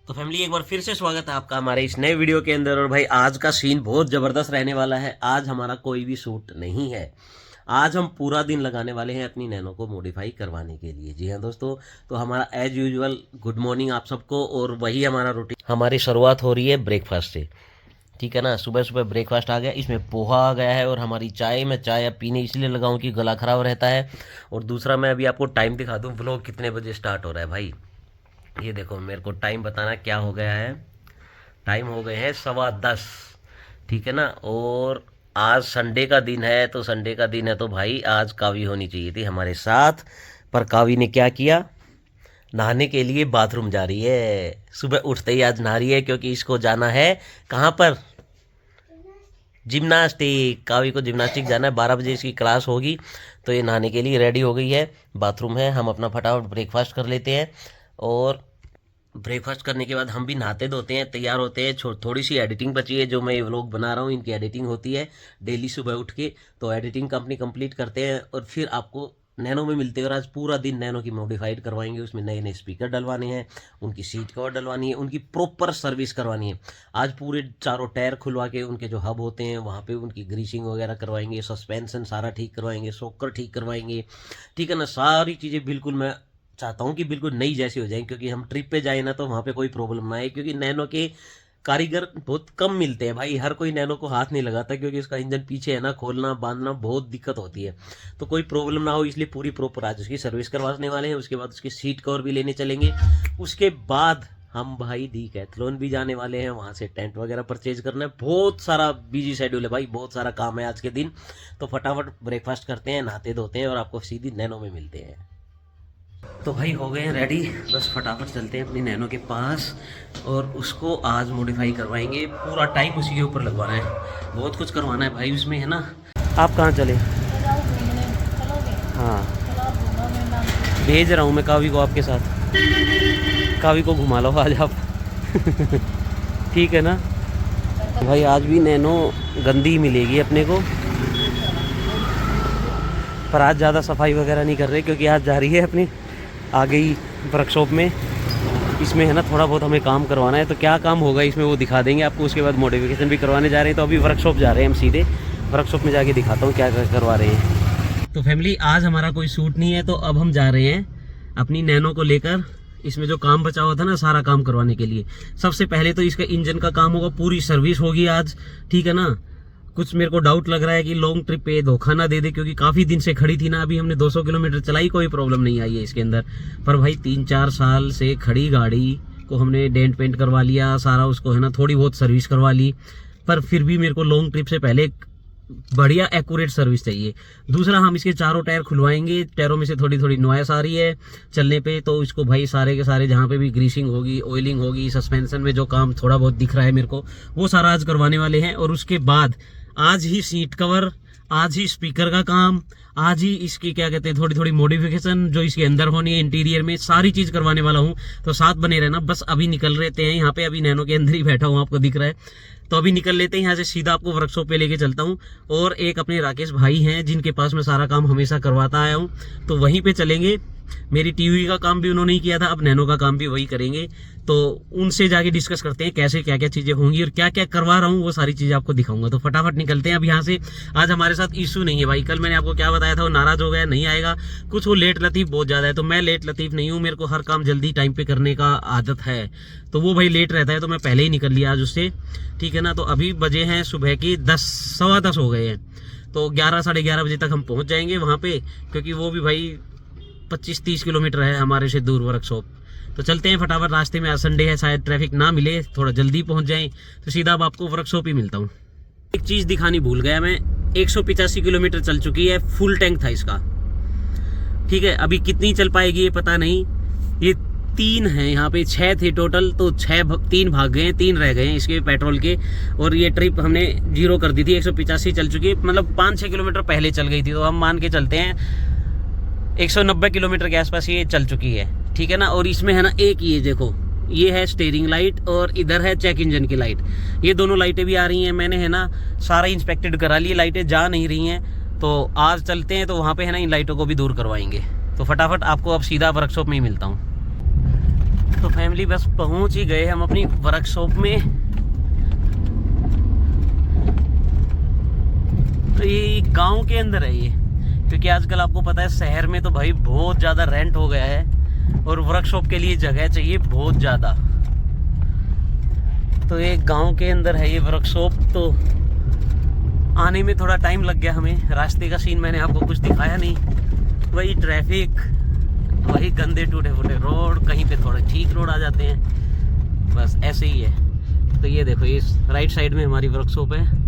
तो फैमिली एक बार फिर से स्वागत है आपका हमारे इस नए वीडियो के अंदर। और भाई आज का सीन बहुत ज़बरदस्त रहने वाला है। आज हमारा कोई भी शूट नहीं है। आज हम पूरा दिन लगाने वाले हैं अपनी नैनो को मॉडिफाई करवाने के लिए। जी हाँ दोस्तों, तो हमारा एज यूजुअल गुड मॉर्निंग आप सबको। और वही हमारा रूटीन, हमारी शुरुआत हो रही है ब्रेकफास्ट से। ठीक है ना, सुबह सुबह ब्रेकफास्ट आ गया, इसमें पोहा आ गया है। और हमारी चाय, मैं चाय अब पीने इसलिए लगाऊं कि गला खराब रहता है। और दूसरा मैं अभी आपको टाइम दिखा दूं, व्लॉग कितने बजे स्टार्ट हो रहा है। भाई ये देखो, मेरे को टाइम बताना क्या हो गया है। टाइम हो गए हैं 10:15। ठीक है ना। और आज संडे का दिन है, तो संडे का दिन है तो भाई आज कावी होनी चाहिए थी हमारे साथ। पर कावी ने क्या किया, नहाने के लिए बाथरूम जा रही है। सुबह उठते ही आज नहा रही है, क्योंकि इसको जाना है कहाँ पर, जिम्नास्टिक। कावी को जिम्नास्टिक जाना है, 12 बजे इसकी क्लास होगी। तो ये नहाने के लिए रेडी हो गई है, बाथरूम है। हम अपना फटाफट ब्रेकफास्ट कर लेते हैं। और ब्रेकफास्ट करने के बाद हम भी नहाते धोते हैं, तैयार होते हैं। थोड़ी सी एडिटिंग बची है, जो मैं ये व्लॉग बना रहा हूँ इनकी एडिटिंग होती है डेली सुबह उठ के। तो एडिटिंग कंपनी कंप्लीट करते हैं और फिर आपको नैनो में मिलते हैं। और आज पूरा दिन नैनो की मॉडिफाइड करवाएंगे। उसमें नए नए स्पीकर डलवाने हैं, उनकी सीट कवर डलवानी है, उनकी प्रॉपर सर्विस करवानी है। आज पूरे चारों टायर खुलवा के उनके जो हब होते हैं वहाँ पे उनकी ग्रीसिंग वगैरह करवाएंगे, सस्पेंशन सारा ठीक करवाएंगे, शॉकर ठीक करवाएंगे। ठीक है ना, सारी चीज़ें बिल्कुल मैं चाहता हूँ कि बिल्कुल नई जैसी हो जाए। क्योंकि हम ट्रिप पे जाए ना तो वहाँ पे कोई प्रॉब्लम ना आए। क्योंकि नैनो के कारीगर बहुत कम मिलते हैं भाई, हर कोई नैनो को हाथ नहीं लगाता। क्योंकि इसका इंजन पीछे है ना, खोलना बांधना बहुत दिक्कत होती है। तो कोई प्रॉब्लम ना हो, इसलिए पूरी प्रॉपर आज उसकी सर्विस करवाने वाले हैं। उसके बाद उसकी सीट कवर भी लेने चलेंगे। उसके बाद हम भाई डीकैथलॉन भी जाने वाले हैं, वहाँ से टेंट वगैरह परचेज करना है। बहुत सारा बिजी शेड्यूल है भाई, बहुत सारा काम है आज के दिन। तो फटाफट ब्रेकफास्ट करते हैं, नहाते धोते हैं और आपको सीधी नैनो में मिलते हैं। तो भाई हो गए हैं रेडी, बस फटाफट चलते हैं अपनी नैनो के पास और उसको आज मॉडिफाई करवाएंगे। पूरा टाइम उसी के ऊपर लगवाना है, बहुत कुछ करवाना है भाई उसमें, है ना। आप कहाँ चले? हाँ, भेज रहा हूँ मैं कावी को आपके साथ। कावी को घुमा लो आज आप। ठीक है ना भाई। आज भी नैनो गंदी मिलेगी अपने को, पर आज ज़्यादा सफाई वगैरह नहीं कर रहे, क्योंकि आज जा रही है अपनी आगे ही वर्कशॉप में। इसमें है ना थोड़ा बहुत हमें काम करवाना है। तो क्या काम होगा इसमें वो दिखा देंगे आपको। उसके बाद मॉडिफिकेशन भी करवाने जा रहे हैं। तो अभी वर्कशॉप जा रहे हैं हम, सीधे वर्कशॉप में जाके दिखाता हूँ क्या करवा रहे हैं। तो फैमिली आज हमारा कोई शूट नहीं है, तो अब हम जा रहे हैं अपनी नैनो को लेकर। इसमें जो काम बचा हुआ था ना, सारा काम करवाने के लिए। सबसे पहले तो इसका इंजन का काम होगा, पूरी सर्विस होगी आज। ठीक है ना। कुछ मेरे को डाउट लग रहा है कि लॉन्ग ट्रिप पे धोखा ना दे दे, क्योंकि काफ़ी दिन से खड़ी थी ना। अभी हमने 200 किलोमीटर चलाई, कोई प्रॉब्लम नहीं आई है इसके अंदर। पर भाई 3-4 साल से खड़ी गाड़ी को हमने डेंट पेंट करवा लिया सारा, उसको है ना थोड़ी बहुत सर्विस करवा ली। पर फिर भी मेरे को लॉन्ग ट्रिप से पहले बढ़िया एक्यूरेट सर्विस चाहिए। दूसरा, हम इसके चारों टायर खुलवाएंगे। टायरों में से थोड़ी थोड़ी नॉइस आ रही है चलने पे, तो इसको भाई सारे के सारे जहाँ पे भी ग्रीसिंग होगी, ऑयलिंग होगी, सस्पेंशन में जो काम थोड़ा बहुत दिख रहा है मेरे को, वो सारा आज करवाने वाले हैं। और उसके बाद आज ही सीट कवर, आज ही स्पीकर का काम, आज ही इसकी क्या कहते हैं थोड़ी थोड़ी मॉडिफिकेशन जो इसके अंदर होनी है इंटीरियर में, सारी चीज करवाने वाला हूँ। तो साथ बने रहना। बस अभी निकल रहते हैं यहाँ पे, अभी नैनो के अंदर ही बैठा हूँ, आपको दिख रहा है। तो अभी निकल लेते हैं यहाँ से, सीधा आपको वर्कशॉप पे लेके चलता हूँ। और एक अपने राकेश भाई हैं जिनके पास मैं सारा काम हमेशा करवाता आया हूँ, तो वहीं पे चलेंगे। मेरी टीवी का काम भी उन्होंने ही किया था, अब नैनो का काम भी वही करेंगे। तो उनसे जाके डिस्कस करते हैं कैसे क्या क्या चीज़ें होंगी और क्या क्या करवा रहा हूँ, वो सारी चीज़ें आपको दिखाऊंगा। तो फटाफट निकलते हैं अब यहाँ से। आज हमारे साथ इशू नहीं है भाई, कल मैंने आपको क्या बताया था, वो नाराज़ हो गया, नहीं आएगा। कुछ वो लेट लतीफ़ बहुत ज़्यादा है, तो मैं लेट लतीफ़ नहीं हूँ, मेरे को हर काम जल्दी टाइम पे करने का आदत है। तो वो भाई लेट रहता है, तो मैं पहले ही निकल लिया आज उससे। ठीक है ना। तो अभी बजे हैं सुबह की 10, 10:15 हो गए हैं। तो 11, साढ़े 11 बजे तक हम पहुँच जाएंगे वहाँ पे, क्योंकि वो भी भाई 25-30 किलोमीटर है हमारे से दूर वर्कशॉप। तो चलते हैं फटाफट, रास्ते में आज संडे है, शायद ट्रैफिक ना मिले, थोड़ा जल्दी पहुंच जाएं। तो सीधा अब आपको वर्कशॉप ही मिलता हूं। एक चीज़ दिखानी भूल गया मैं, 185 किलोमीटर चल चुकी है, फुल टैंक था इसका। ठीक है, अभी कितनी चल पाएगी ये पता नहीं। ये 3 हैं यहाँ पे, 6 थे टोटल, तो 3 भाग गए हैं, 3 रह गए हैं इसके पेट्रोल के। और ये ट्रिप हमने 0 कर दी थी, 185 चल चुकी है, मतलब 5-6 किलोमीटर पहले चल गई थी। तो हम मान के चलते हैं 190 किलोमीटर के आसपास ये चल चुकी है। ठीक है ना। और इसमें है ना एक ये देखो, ये है स्टीयरिंग लाइट और इधर है चेक इंजन की लाइट। ये दोनों लाइटें भी आ रही हैं, मैंने है ना सारा इंस्पेक्टेड करा लिए, लाइटें जा नहीं रही हैं। तो आज चलते हैं, तो वहाँ पे है ना इन लाइटों को भी दूर करवाएंगे। तो फटाफट आपको अब सीधा वर्कशॉप में ही मिलता हूँ। तो फैमिली बस पहुंच ही गए हम अपनी वर्कशॉप में। तो ये गांव के अंदर है ये, क्योंकि आजकल आपको पता है शहर में तो भाई बहुत ज़्यादा रेंट हो गया है और वर्कशॉप के लिए जगह चाहिए बहुत ज़्यादा। तो ये गांव के अंदर है ये वर्कशॉप। तो आने में थोड़ा टाइम लग गया हमें। रास्ते का सीन मैंने आपको कुछ दिखाया नहीं, वही ट्रैफिक, वही गंदे टूटे फूटे रोड, कहीं पे थोड़े ठीक रोड आ जाते हैं, बस ऐसे ही है। तो ये देखो, ये राइट साइड में हमारी वर्कशॉप है।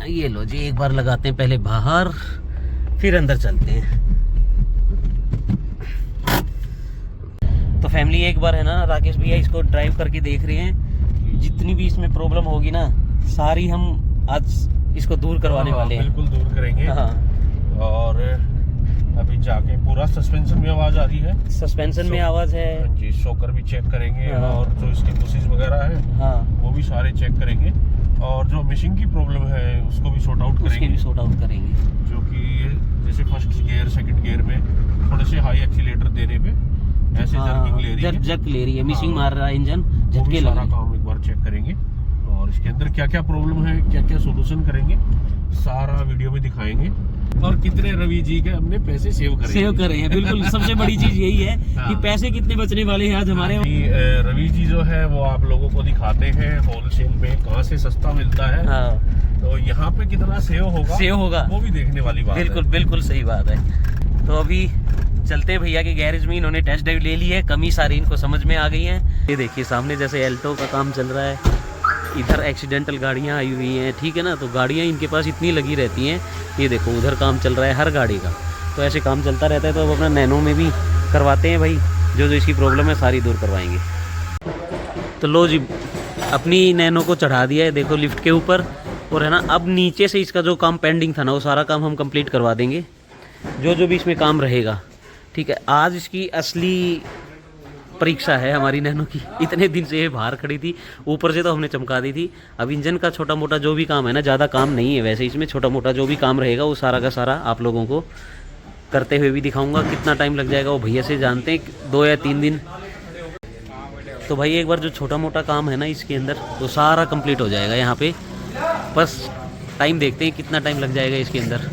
ये लो जी, एक बार लगाते हैं पहले बाहर, फिर अंदर चलते हैं। तो फैमिली एक बार है ना, राकेश भैया इसको ड्राइव करके देख रहे हैं। जितनी भी इसमें प्रॉब्लम होगी ना, सारी हम आज इसको दूर करवाने वाले हैं। बिल्कुल दूर करेंगे। हाँ, और अभी जाके पूरा सस्पेंशन में आवाज आ रही है। सस्पेंशन में आवाज है जी, शॉकर भी चेक करेंगे। हाँ। और जो इसके बुशेस वगैरह है, हाँ, वो भी सारे चेक करेंगे। और जो मिशिंग की प्रॉब्लम है उसको भी सॉर्ट आउट उसके भी करेंगे। सॉर्ट आउट करेंगे। जो कि जैसे फर्स्ट गियर सेकंड गियर में थोड़े से हाई एक्सीलेटर देने पे ऐसे जर्किंग ले रही है, जर्क ले रही है, मिशिंग हाँ। मार रहा है इंजन, वो भी झटके लग सारा रहे हैं। काम एक बार चेक करेंगे। और इसके अंदर क्या क्या प्रॉब्लम है, क्या क्या सोल्यूशन करेंगे, सारा वीडियो में दिखाएंगे। और कितने रवि जी के हमने पैसे सेव करे हैं। बिल्कुल, सबसे बड़ी चीज यही है हाँ। कि पैसे कितने बचने वाले हैं आज हमारे। रवि जी जो है वो आप लोगों को दिखाते हैं होलसेल में कहाँ से सस्ता मिलता है। हाँ, तो यहाँ पे कितना सेव होगा वो भी देखने वाली बात है। बिल्कुल बिल्कुल सही बात है। तो अभी चलते हैं भैया के गैरेज में। इन्होंने टेस्ट ड्राइव ले ली है, कमी सारी इनको समझ में आ गई है। ये देखिए सामने जैसे एल्टो का काम चल रहा है, इधर एक्सीडेंटल गाड़ियाँ आई हुई हैं, ठीक है ना। तो गाड़ियाँ इनके पास इतनी लगी रहती हैं। ये देखो उधर काम चल रहा है हर गाड़ी का, तो ऐसे काम चलता रहता है। तो अब अपना नैनो में भी करवाते हैं भाई, जो जो इसकी प्रॉब्लम है सारी दूर करवाएंगे। तो लो जी, अपनी नैनो को चढ़ा दिया है देखो लिफ्ट के ऊपर, और है ना अब नीचे से इसका जो काम पेंडिंग था ना, वो सारा काम हम कंप्लीट करवा देंगे, जो जो भी इसमें काम रहेगा, ठीक है। आज इसकी असली परीक्षा है हमारी नैनो की। इतने दिन से ये बाहर खड़ी थी, ऊपर से तो हमने चमका दी थी। अब इंजन का छोटा मोटा जो भी काम है ना, ज़्यादा काम नहीं है वैसे इसमें, छोटा मोटा जो भी काम रहेगा वो सारा का सारा आप लोगों को करते हुए भी दिखाऊंगा। कितना टाइम लग जाएगा वो भैया से जानते हैं, 2 या 3 दिन। तो भाई एक बार जो छोटा मोटा काम है ना इसके अंदर, वो सारा कंप्लीट हो जाएगा यहाँ पे। बस टाइम देखते हैं कितना टाइम लग जाएगा इसके अंदर।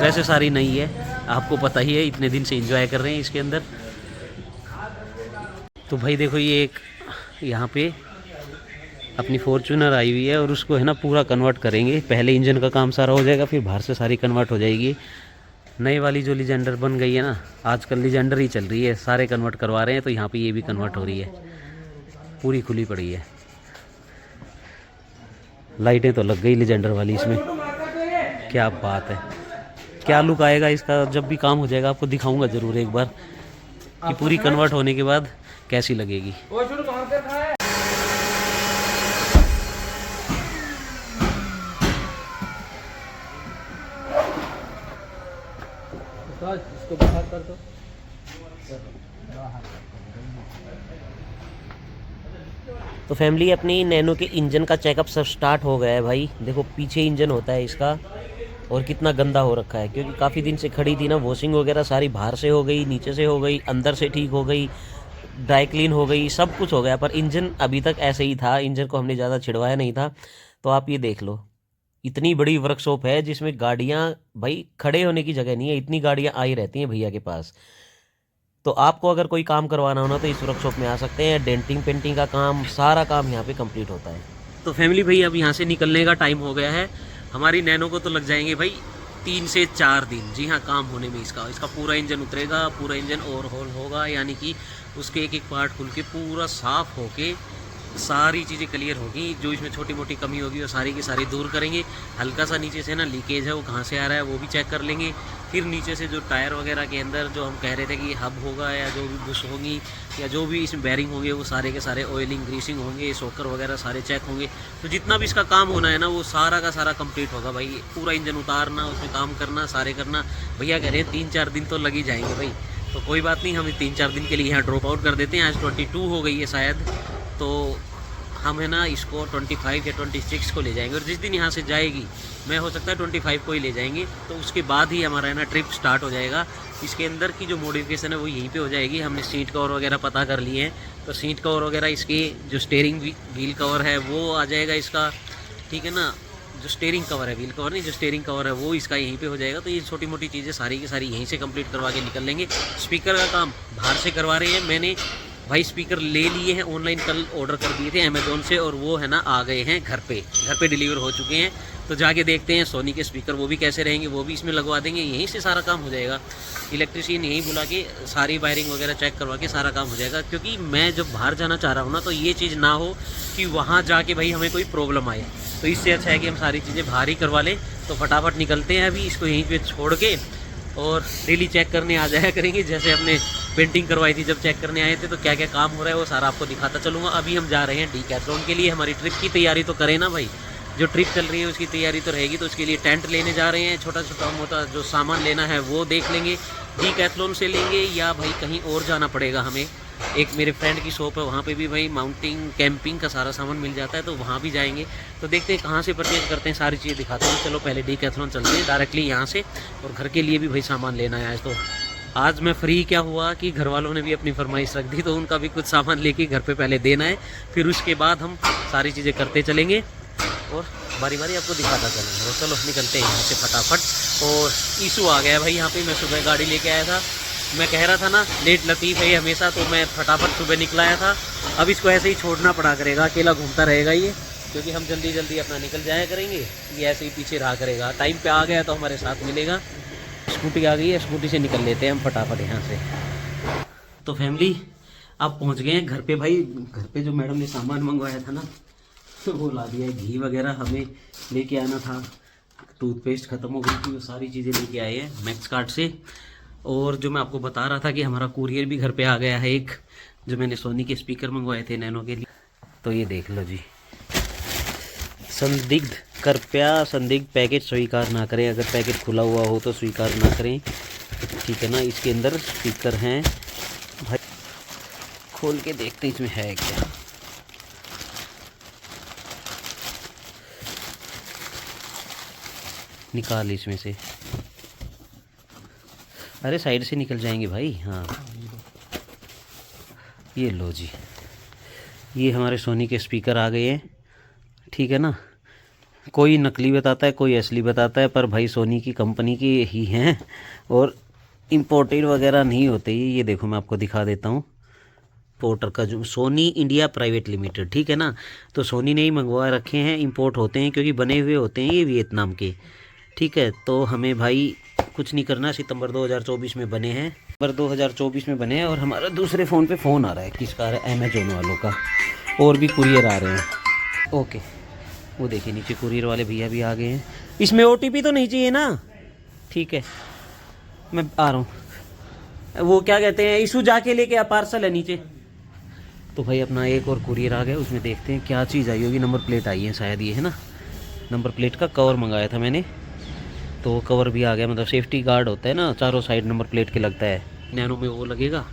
वैसे सारी नहीं है, आपको पता ही है, इतने दिन से एंजॉय कर रहे हैं इसके अंदर। तो भाई देखो ये एक यहाँ पे अपनी फॉर्च्यूनर आई हुई है, और उसको है ना पूरा कन्वर्ट करेंगे। पहले इंजन का काम सारा हो जाएगा, फिर बाहर से सारी कन्वर्ट हो जाएगी। नई वाली जो लीजेंडर बन गई है ना, आजकल लीजेंडर ही चल रही है, सारे कन्वर्ट करवा रहे हैं। तो यहाँ पे ये भी कन्वर्ट हो रही है, पूरी खुली पड़ी है। लाइटें तो लग गई लीजेंडर वाली इसमें, क्या बात है। क्या लुक आएगा इसका जब भी काम हो जाएगा, आपको दिखाऊंगा ज़रूर एक बार कि पूरी कन्वर्ट होने के बाद कैसी लगेगी। इसको बाहर कर दो। तो फैमिली अपनी नैनो के इंजन का चेकअप सब स्टार्ट हो गया है भाई। देखो पीछे इंजन होता है इसका, और कितना गंदा हो रखा है, क्योंकि काफ़ी दिन से खड़ी थी ना। वॉशिंग वगैरह सारी बाहर से हो गई, नीचे से हो गई, अंदर से ठीक हो गई, ड्राई क्लीन हो गई, सब कुछ हो गया, पर इंजन अभी तक ऐसे ही था। इंजन को हमने ज़्यादा छिड़वाया नहीं था। तो आप ये देख लो, इतनी बड़ी वर्कशॉप है जिसमें गाड़ियाँ भाई खड़े होने की जगह नहीं है, इतनी गाड़ियाँ आई रहती हैं भैया के पास। तो आपको अगर कोई काम करवाना हो ना, तो इस वर्कशॉप में आ सकते हैं। डेंटिंग पेंटिंग का काम, सारा काम यहाँ पे कंप्लीट होता है। तो फैमिली भाई अब यहाँ से निकलने का टाइम हो गया है। हमारी नैनो को तो लग जाएंगे भाई 3 से 4 दिन, जी हाँ, काम होने में। इसका पूरा इंजन उतरेगा, पूरा इंजन ओवरहॉल होगा, यानी कि उसके एक एक पार्ट खुल के पूरा साफ़ होके सारी चीज़ें क्लियर होगी। जो इसमें छोटी मोटी कमी होगी वो सारी की सारी दूर करेंगे। हल्का सा नीचे से ना लीकेज है, वो कहाँ से आ रहा है वो भी चेक कर लेंगे। फिर नीचे से जो टायर वगैरह के अंदर जो हम कह रहे थे कि हब होगा, या जो भी बुश होंगी, या जो भी इसमें बैरिंग होंगे, वो सारे के सारे ऑयलिंग ग्रीसिंग होंगे, शॉकर वगैरह सारे चेक होंगे। तो जितना भी इसका काम होना है ना, वो सारा का सारा कंप्लीट होगा भाई। पूरा इंजन उतारना, उसमें काम करना, सारे करना। भैया कह रहे हैं 3-4 दिन तो लग ही जाएंगे भाई। तो कोई बात नहीं, हम 3-4 दिन के लिए यहाँ ड्रॉप आउट कर देते हैं। आज 22 हो गई है शायद, तो हम है ना इसको 25 या 26 को ले जाएंगे। और जिस दिन यहाँ से जाएगी, मैं हो सकता है 25 को ही ले जाएंगे। तो उसके बाद ही हमारा है ना ट्रिप स्टार्ट हो जाएगा। इसके अंदर की जो मॉडिफिकेशन है वो यहीं पे हो जाएगी। हमने सीट कवर वगैरह पता कर लिए हैं, तो सीट कवर वगैरह इसके जो स्टीयरिंग व्हील कवर है वो आ जाएगा इसका, ठीक है ना। जो स्टीयरिंग कवर है, व्हील कवर नहीं, जो स्टीयरिंग कवर है वो इसका यहीं पे हो जाएगा। तो ये छोटी मोटी चीज़ें सारी की सारी यहीं से कंप्लीट करवा के निकल लेंगे। स्पीकर का काम बाहर से करवा रहे हैं। मैंने भाई स्पीकर ले लिए हैं ऑनलाइन, कल ऑर्डर कर दिए थे अमेज़ोन से, और वो है ना आ गए हैं घर पे डिलीवर हो चुके हैं। तो जाके देखते हैं सोनी के स्पीकर वो भी कैसे रहेंगे, वो भी इसमें लगवा देंगे। यहीं से सारा काम हो जाएगा। इलेक्ट्रिशियन यहीं बुला के सारी वायरिंग वगैरह चेक करवा के सारा काम हो जाएगा। क्योंकि मैं जब बाहर जाना चाह रहा हूँ ना, तो ये चीज़ ना हो कि वहाँ जाके भाई हमें कोई प्रॉब्लम आए। तो इससे अच्छा है कि हम सारी चीज़ें बाहर ही करवा लें। तो फटाफट निकलते हैं अभी, इसको यहीं पर छोड़ के, और डेली चेक करने आ जाया करेंगे। जैसे हमने पेंटिंग करवाई थी, जब चेक करने आए थे, तो क्या क्या काम हो रहा है वो सारा आपको दिखाता चलूँगा। अभी हम जा रहे हैं डीकैथलॉन के लिए। हमारी ट्रिप की तैयारी तो करें ना भाई, जो ट्रिप चल रही है उसकी तैयारी तो रहेगी। तो उसके लिए टेंट लेने जा रहे हैं, छोटा छोटा मोटा जो सामान लेना है वो देख लेंगे, डीकैथलॉन से लेंगे या भाई कहीं और जाना पड़ेगा हमें। एक मेरे फ्रेंड की शॉप है, वहाँ पे भी भाई माउंटिंग कैंपिंग का सारा सामान मिल जाता है, तो वहाँ भी जाएंगे। तो देखते हैं कहाँ से परचेज करते हैं, सारी चीज़ें दिखाते हैं। चलो पहले डीकैथलॉन चलते हैं डायरेक्टली यहाँ से, और घर के लिए भी भाई सामान लेना है। तो आज मैं फ्री क्या हुआ कि घर वालों ने भी अपनी फरमाइश रख दी, तो उनका भी कुछ सामान लेके घर पे पहले देना है, फिर उसके बाद हम सारी चीज़ें करते चलेंगे और बारी बारी आपको दिखाता चलेंगे। तो चलो निकलते हैं यहाँ से फटाफट। और ईशू आ गया भाई यहाँ पे। मैं सुबह गाड़ी लेके आया था, मैं कह रहा था ना लेट लतीफ़ है ये हमेशा, तो मैं फटाफट सुबह निकल आया था। अब इसको ऐसे ही छोड़ना पड़ा करेगा, अकेला घूमता रहेगा ये, क्योंकि हम जल्दी जल्दी अपना निकल जाया करेंगे, ये ऐसे ही पीछे रहा करेगा। टाइम पे आ गया तो हमारे साथ मिलेगा। स्कूटी आ गई है, स्कूटी से निकल लेते हैं हम फटाफट यहाँ से। तो फैमिली आप पहुँच गए हैं घर पे। भाई घर पे जो मैडम ने सामान मंगवाया था ना, वो ला दिया है। घी वगैरह हमें लेके आना था, टूथपेस्ट ख़त्म हो गई थी, वो सारी चीज़ें लेके आए हैं मैक्स कार्ड से। और जो मैं आपको बता रहा था कि हमारा कुरियर भी घर पे आ गया है, एक जो मैंने सोनी के स्पीकर मंगवाए थे नैनो के लिए। तो ये देख लो जी, संदिग्ध, कृपया संदिग्ध पैकेट स्वीकार ना करें। अगर पैकेट खुला हुआ हो तो स्वीकार ना करें, ठीक है ना। इसके अंदर स्पीकर हैं भाई, खोल के देखते हैं इसमें है क्या। निकाल इसमें से, अरे साइड से निकल जाएंगे भाई। हाँ ये लो जी, ये हमारे सोनी के स्पीकर आ गए हैं, ठीक है ना। कोई नकली बताता है, कोई असली बताता है, पर भाई सोनी की कंपनी के ही हैं और इम्पोर्टेड वगैरह नहीं होते। ये देखो मैं आपको दिखा देता हूँ, पोर्टर का जो सोनी इंडिया प्राइवेट लिमिटेड, ठीक है ना। तो सोनी ने ही मंगवा रखे हैं, इंपोर्ट होते हैं क्योंकि बने हुए होते हैं ये वियतनाम के, ठीक है। तो हमें भाई कुछ नहीं करना, सितंबर 2024 में बने हैं, सितंबर 2024 में बने हैं। और हमारा दूसरे फ़ोन पे फ़ोन आ रहा है, किसका आ रहा है, अमेजोन वालों का। और भी कुरियर आ रहे हैं, ओके। वो देखिए नीचे कुरियर वाले भैया भी आ गए हैं। इसमें OTP तो नहीं चाहिए ना, ठीक है मैं आ रहा हूँ। वो क्या कहते हैं, इशू जाके लेके आ, पार्सल है नीचे। तो भाई अपना एक और कुरियर आ गया, उसमें देखते हैं क्या चीज़ आई होगी। नंबर प्लेट आई है शायद, ये है ना, नंबर प्लेट का कवर मंगाया था मैंने, तो कवर भी आ गया। मतलब सेफ्टी गार्ड होता है ना, चारों साइड नंबर प्लेट के लगता है, नैनो में वो लगेगा,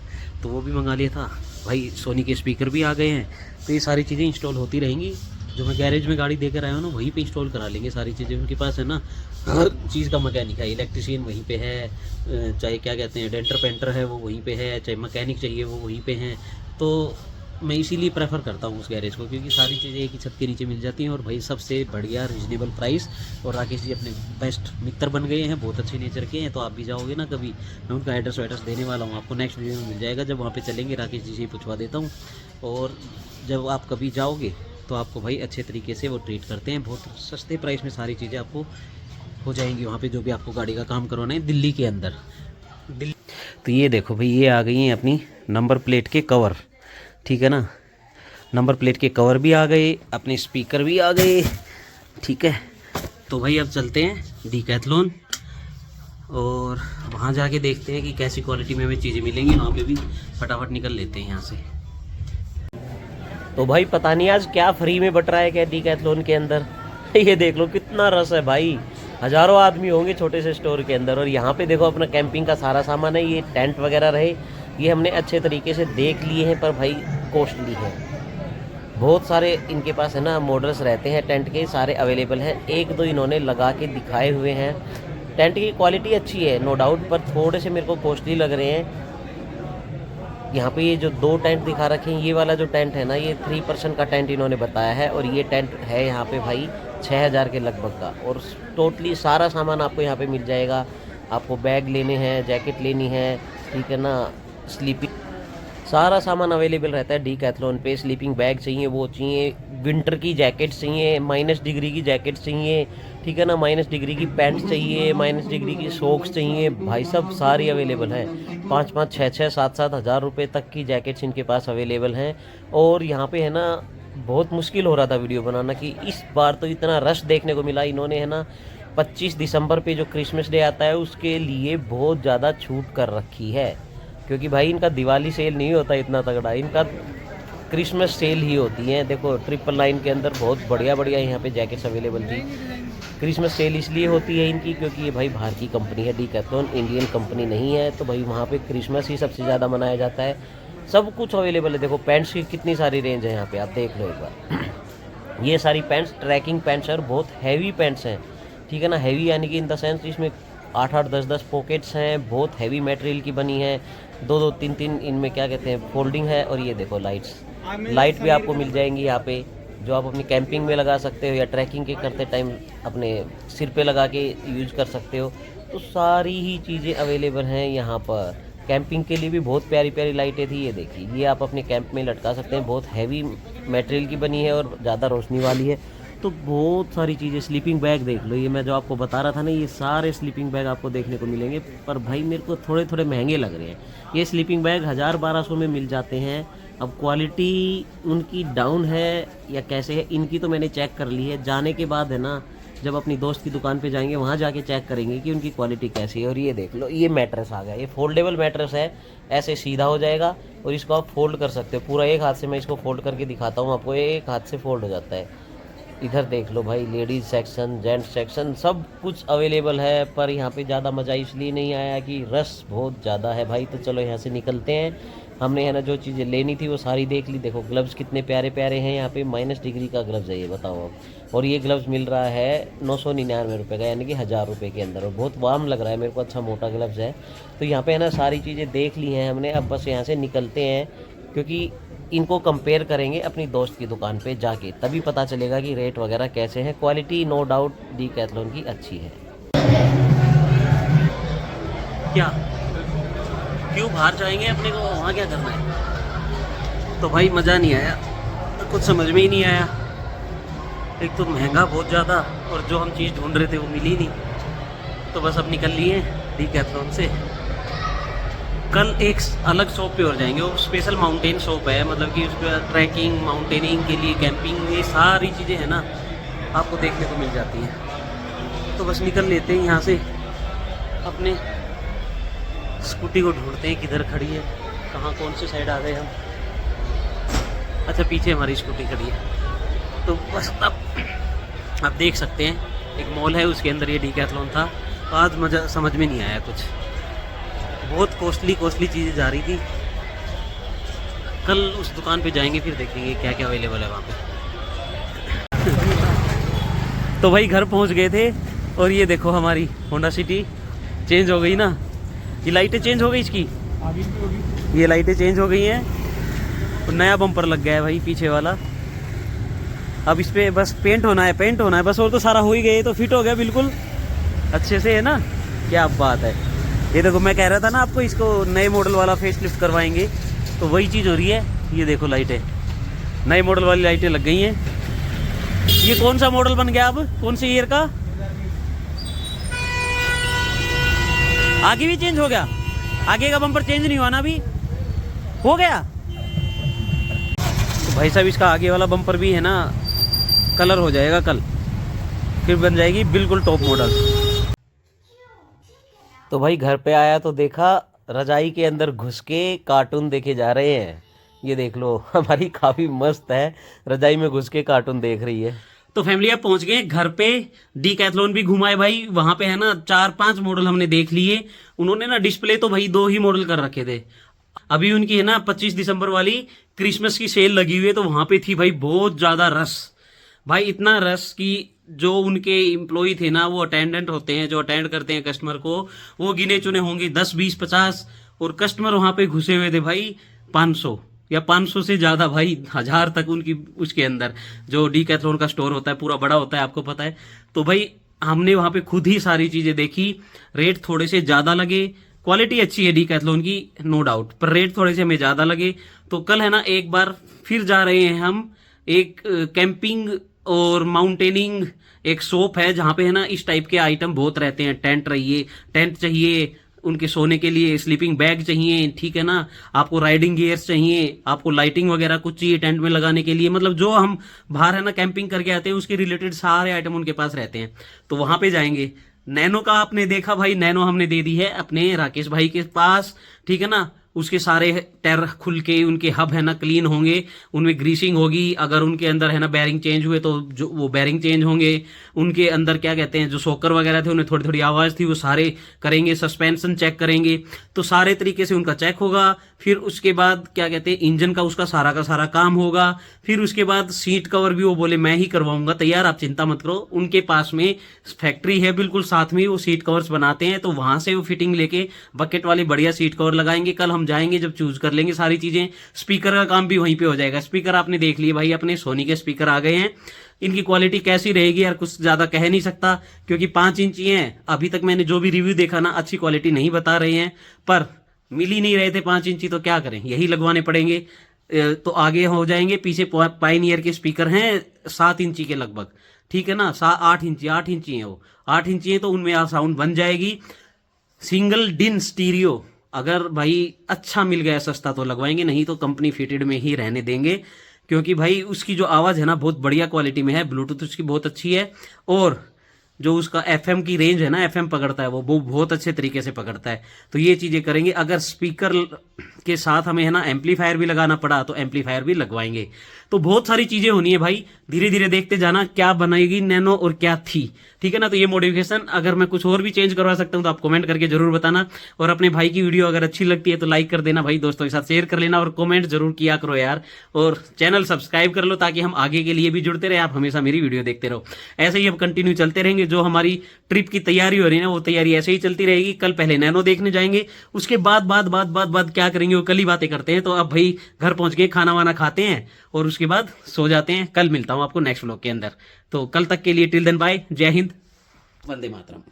तो वो भी मंगा लिया था भाई। सोनी के स्पीकर भी आ गए हैं। तो ये सारी चीज़ें इंस्टॉल होती रहेंगी। जो मैं गैरेज में गाड़ी देकर आया हूँ ना, वहीं पे इंस्टॉल करा लेंगे सारी चीज़ें। उनके पास है ना हर चीज़ का मैकेनिक है, इलेक्ट्रिशियन वहीं पे है, चाहे क्या कहते हैं डेंटर पेंटर है वो वहीं पे है, चाहे मैकेनिक चाहिए वो वहीं पे हैं। तो मैं इसीलिए प्रेफर करता हूँ उस गैरेज को, क्योंकि सारी चीज़ें एक ही छत के नीचे मिल जाती हैं। और भाई सबसे बढ़िया रीजनेबल प्राइस। और राकेश जी अपने बेस्ट मित्र बन गए हैं, बहुत अच्छे नेचर के हैं। तो आप भी जाओगे ना कभी, मैं उनका एड्रेस वेड्रेस देने वाला हूँ आपको, नेक्स्ट वीडियो में मिल जाएगा। जब वहाँ पे चलेंगे राकेश जी से ही पूछवा देता हूँ। और जब आप कभी जाओगे तो आपको भाई अच्छे तरीके से वो ट्रीट करते हैं, बहुत सस्ते प्राइस में सारी चीज़ें आपको हो जाएंगी वहाँ पे, जो भी आपको गाड़ी का काम करवाना है दिल्ली के अंदर। दिल्ली तो ये देखो भाई, ये आ गई हैं अपनी नंबर प्लेट के कवर, ठीक है ना। नंबर प्लेट के कवर भी आ गए, अपने स्पीकर भी आ गए, ठीक है। तो भाई अब चलते हैं डीकैथलॉन और वहाँ जाके देखते हैं कि कैसी क्वालिटी में हमें चीज़ें मिलेंगी। वहाँ पे भी फटाफट निकल लेते हैं यहाँ से। तो भाई पता नहीं आज क्या फ्री में बट रहा है क्या डीकैथलॉन के अंदर। ये देख लो कितना रस है भाई, हज़ारों आदमी होंगे छोटे से स्टोर के अंदर। और यहाँ पे देखो अपना कैंपिंग का सारा सामान है, ये टेंट वगैरह रहे, ये हमने अच्छे तरीके से देख लिए हैं, पर भाई कॉस्टली है। बहुत सारे इनके पास है ना मॉडल्स रहते हैं टेंट के, सारे अवेलेबल हैं। एक दो इन्होंने लगा के दिखाए हुए हैं, टेंट की क्वालिटी अच्छी है नो डाउट, पर थोड़े से मेरे को कॉस्टली लग रहे हैं। यहाँ पे ये जो 2 टेंट दिखा रखे हैं, ये वाला जो टेंट है ना, ये 3 पर्सन का टेंट इन्होंने बताया है, और ये टेंट है यहाँ पे भाई 6000 के लगभग का। और टोटली सारा सामान आपको यहाँ पे मिल जाएगा। आपको बैग लेने हैं, जैकेट लेनी है, ठीक है ना, स्लीपिंग सारा सामान अवेलेबल रहता है डीकैथलॉन पे। स्लीपिंग बैग चाहिए वो चाहिए, विंटर की जैकेट चाहिए, -डिग्री की जैकेट चाहिए, ठीक है ना, -डिग्री की पैंट्स चाहिए, -डिग्री की सॉक्स चाहिए, भाई सब सारी अवेलेबल हैं। 5-5, 6-6, 7-7 हज़ार रुपये तक की जैकेट्स इनके पास अवेलेबल हैं। और यहाँ पे है ना बहुत मुश्किल हो रहा था वीडियो बनाना कि इस बार तो इतना रश देखने को मिला। इन्होंने है ना 25 दिसंबर पे जो क्रिसमस डे आता है उसके लिए बहुत ज़्यादा छूट कर रखी है, क्योंकि भाई इनका दिवाली सेल नहीं होता इतना तगड़ा, इनका क्रिसमस सेल ही होती है। देखो 999 के अंदर बहुत बढ़िया बढ़िया यहाँ पे जैकेट्स अवेलेबल थी। क्रिसमस सेल इसलिए होती है इनकी क्योंकि ये भाई बाहर की कंपनी है, डीकैथलॉन इंडियन कंपनी नहीं है, तो भाई वहाँ पे क्रिसमस ही सबसे ज़्यादा मनाया जाता है। सब कुछ अवेलेबल है। देखो पैंट्स की कितनी सारी रेंज है यहाँ पे, आप देख लो एक बार। ये सारी पैंट्स ट्रैकिंग पैंट्स और बहुत हैवी पैंट्स हैं, ठीक है ना, हैवी यानी कि इन द सेंस इसमें 8-8, 10-10 पॉकेट्स हैं, बहुत हैवी मटेरियल की बनी है। 2-2, 3-3 इनमें क्या कहते हैं फोल्डिंग है। और ये देखो लाइट भी आपको मिल जाएंगी यहाँ पे, जो आप अपनी कैंपिंग में लगा सकते हो या ट्रैकिंग के करते टाइम अपने सिर पे लगा के यूज कर सकते हो। तो सारी ही चीज़ें अवेलेबल हैं यहाँ पर। कैंपिंग के लिए भी बहुत प्यारी प्यारी लाइटें थी, ये देखिए, ये आप अपने कैंप में लटका सकते हैं। बहुत हैवी मटेरियल की बनी है और ज़्यादा रोशनी वाली है। तो बहुत सारी चीज़ें, स्लीपिंग बैग देख लो, ये मैं जो आपको बता रहा था ना, ये सारे स्लीपिंग बैग आपको देखने को मिलेंगे। पर भाई मेरे को थोड़े थोड़े महंगे लग रहे हैं। ये स्लीपिंग बैग 1000-1200 में मिल जाते हैं। अब क्वालिटी उनकी डाउन है या कैसे है, इनकी तो मैंने चेक कर ली है। जाने के बाद है ना, जब अपनी दोस्त की दुकान पे जाएंगे वहाँ जाके चेक करेंगे कि उनकी क्वालिटी कैसी है। और ये देख लो, ये मैट्रेस आ गया, ये फोल्डेबल मैट्रेस है, ऐसे सीधा हो जाएगा और इसको आप फोल्ड कर सकते हो। पूरा एक हाथ से मैं इसको फोल्ड करके दिखाता हूँ आपको, एक हाथ से फोल्ड हो जाता है। इधर देख लो भाई, लेडीज़ सेक्शन, जेंट्स सेक्शन सब कुछ अवेलेबल है। पर यहाँ पे ज़्यादा मज़ा इसलिए नहीं आया कि रश बहुत ज़्यादा है भाई। तो चलो यहाँ से निकलते हैं। हमने है ना जो चीज़ें लेनी थी वो सारी देख ली। देखो ग्लव्स कितने प्यारे प्यारे हैं यहाँ पे, -डिग्री का ग्लव्स है ये, बताओ आप। और ये ग्लव्स मिल रहा है 999 रुपये का, यानी कि 1000 रुपये के अंदर। और बहुत वार्म लग रहा है मेरे को, अच्छा मोटा ग्लव्स है। तो यहाँ पे है ना सारी चीज़ें देख ली हैं हमने। अब बस यहाँ से निकलते हैं, क्योंकि इनको कंपेयर करेंगे अपनी दोस्त की दुकान पे जाके, तभी पता चलेगा कि रेट वगैरह कैसे हैं। क्वालिटी नो डाउट डीकैथलॉन की अच्छी है। क्या क्यों बाहर जाएंगे, अपने को वहाँ क्या करना है? तो भाई मज़ा नहीं आया, कुछ समझ में ही नहीं आया। एक तो महंगा बहुत ज़्यादा, और जो हम चीज़ ढूंढ रहे थे वो मिली नहीं। तो बस अब निकल लिए डीकैथलॉन से। कल एक अलग शॉप पे और जाएंगे, वो स्पेशल माउंटेन शॉप है, मतलब कि उस पर ट्रैकिंग, माउंटेनिंग के लिए, कैंपिंग, ये सारी चीज़ें हैं ना आपको देखने को मिल जाती हैं। तो बस निकल लेते हैं यहाँ से, अपने स्कूटी को ढूंढते हैं किधर खड़ी है, कहाँ कौन से साइड आ गए हम। अच्छा पीछे हमारी स्कूटी खड़ी है। तो बस अब आप देख सकते हैं एक मॉल है, उसके अंदर ये डीकैथलॉन था। तो आज मज़ा समझ में नहीं आया कुछ, बहुत कॉस्टली चीज़ें जा रही थी। कल उस दुकान पे जाएंगे, फिर देखेंगे क्या क्या अवेलेबल है वहाँ पे। तो भाई घर पहुँच गए थे, और ये देखो हमारी होंडा सिटी चेंज हो गई ना, ये लाइटें चेंज हो गई इसकी, ये लाइटें चेंज हो गई हैं, और नया बम्पर लग गया है भाई पीछे वाला। अब इस पर बस पेंट होना है बस, और तो सारा हो ही गया, तो फिट हो गया बिल्कुल अच्छे से, है ना, क्या बात है। ये देखो मैं कह रहा था ना आपको, इसको नए मॉडल वाला फेस लिफ्ट करवाएंगे, तो वही चीज़ हो रही है। ये देखो लाइटें, नए मॉडल वाली लाइटें लग गई हैं। ये कौन सा मॉडल बन गया अब, कौन से ईयर का? आगे भी चेंज हो गया, आगे का बम्पर चेंज नहीं हुआ ना, अभी हो गया। तो भाई साहब इसका आगे वाला बम्पर भी है ना कलर हो जाएगा कल, फिर बन जाएगी बिल्कुल टॉप मॉडल। तो भाई घर पे आया तो देखा रजाई के अंदर घुस के कार्टून देखे जा रहे हैं। ये देख लो, हमारी काफ़ी मस्त है, रजाई में घुस के कार्टून देख रही है। तो फैमिली आप पहुंच गए घर पे, डीकैथलॉन भी घुमाए भाई। वहां पे है ना 4-5 मॉडल हमने देख लिए। उन्होंने ना डिस्प्ले तो भाई 2 ही मॉडल कर रखे थे। अभी उनकी है ना 25 दिसंबर वाली क्रिसमस की सेल लगी हुई है, तो वहां पे थी भाई बहुत ज़्यादा रश, भाई इतना रश कि जो उनके एम्प्लॉय थे ना, वो अटेंडेंट होते हैं जो अटेंड करते हैं कस्टमर को, वो गिने चुने होंगे 10, 20, 50, और कस्टमर वहां पे घुसे हुए थे भाई 500 या 500 से ज्यादा भाई, 1000 तक उनकी उसके अंदर। जो डीकैथलॉन का स्टोर होता है पूरा बड़ा होता है, आपको पता है। तो भाई हमने वहां पे खुद ही सारी चीजें देखी, रेट थोड़े से ज्यादा लगे, क्वालिटी अच्छी है डीकैथलॉन की नो डाउट, पर रेट थोड़े से हमें ज्यादा लगे। तो कल है ना एक बार फिर जा रहे हैं हम, एक कैंपिंग और माउंटेनिंग एक शॉप है जहां पे है ना इस टाइप के आइटम बहुत रहते हैं। टेंट चाहिए उनके सोने के लिए, स्लीपिंग बैग चाहिए, ठीक है ना, आपको राइडिंग गियर्स चाहिए, आपको लाइटिंग वगैरह कुछ चाहिए टेंट में लगाने के लिए, मतलब जो हम बाहर है ना कैंपिंग करके आते हैं उसके रिलेटेड सारे आइटम उनके पास रहते हैं। तो वहां पे जाएंगे। नैनो का आपने देखा भाई, नैनो हमने दे दी है अपने राकेश भाई के पास, ठीक है ना। उसके सारे टायर खुल के उनके हब है ना क्लीन होंगे, उनमें ग्रीसिंग होगी, अगर उनके अंदर है ना बैरिंग चेंज हुए तो जो वो बैरिंग चेंज होंगे, उनके अंदर क्या कहते हैं जो सोकर वगैरह थे उन्हें थोड़ी थोड़ी आवाज थी वो सारे करेंगे, सस्पेंशन चेक करेंगे, तो सारे तरीके से उनका चेक होगा। फिर उसके बाद क्या कहते हैं इंजन का उसका सारा काम होगा। फिर उसके बाद सीट कवर भी वो बोले मैं ही करवाऊंगा तैयार, आप चिंता मत करो। उनके पास में फैक्ट्री है बिल्कुल साथ में, वो सीट कवर्स बनाते हैं, तो वहां से वो फिटिंग लेके बकेट वाले बढ़िया सीट कवर लगाएंगे। कल हम जाएंगे जब चूज कर लेंगे सारी चीजें। स्पीकर का काम भी वहीं पे हो जाएगा। स्पीकर आपने देख लिए भाई, अपने सोनी के स्पीकर आ गए हैं। इनकी क्वालिटी कैसी रहेगी यार कुछ ज्यादा कह नहीं सकता, क्योंकि 5 इंची हैं। अभी तक मैंने जो भी रिव्यू देखा ना अच्छी क्वालिटी नहीं बता रहे हैं, पर मिल ही नहीं रहे थे 5 इंची, तो क्या करें, यही लगवाने पड़ेंगे। तो आगे हो जाएंगे। पीछे पाइनियर के स्पीकर हैं 7 इंची के लगभग, ठीक है ना, 8 इंची है वो, 8 इंची है, तो उनमें साउंड बन जाएगी। सिंगल डिन स्टीरियो अगर भाई अच्छा मिल गया सस्ता तो लगवाएंगे, नहीं तो कंपनी फिटेड में ही रहने देंगे, क्योंकि भाई उसकी जो आवाज़ है ना बहुत बढ़िया क्वालिटी में है, ब्लूटूथ उसकी बहुत अच्छी है, और जो उसका एफएम की रेंज है ना, एफएम पकड़ता है वो बहुत अच्छे तरीके से पकड़ता है। तो ये चीज़ें करेंगे। अगर स्पीकर के साथ हमें है ना एम्पलीफायर भी लगाना पड़ा तो एम्पलीफायर भी लगवाएंगे। तो बहुत सारी चीज़ें होनी है भाई, धीरे धीरे देखते जाना क्या बनाएगी नैनो और क्या थी, ठीक है ना। तो ये मॉडिफिकेशन अगर मैं कुछ और भी चेंज करवा सकता हूँ तो आप कमेंट करके जरूर बताना। और अपने भाई की वीडियो अगर अच्छी लगती है तो लाइक कर देना भाई, दोस्तों के साथ शेयर कर लेना, और कमेंट जरूर किया करो यार, और चैनल सब्सक्राइब कर लो ताकि हम आगे के लिए भी जुड़ते रहे, आप हमेशा मेरी वीडियो देखते रहो। ऐसे ही अब कंटिन्यू चलते रहेंगे। जो हमारी ट्रिप की तैयारी हो रही है ना वो तैयारी ऐसे ही चलती रहेगी। कल पहले नैनो देखने जाएंगे, उसके बाद क्या करेंगे वो कल ही बातें करते हैं। तो अब भाई घर पहुंच के खाना वाना खाते हैं और उसके बाद सो जाते हैं। कल मिलता हूं आपको नेक्स्ट व्लॉग के अंदर। तो कल तक के लिए टिल देन बाय, जय हिंद, वंदे मातरम।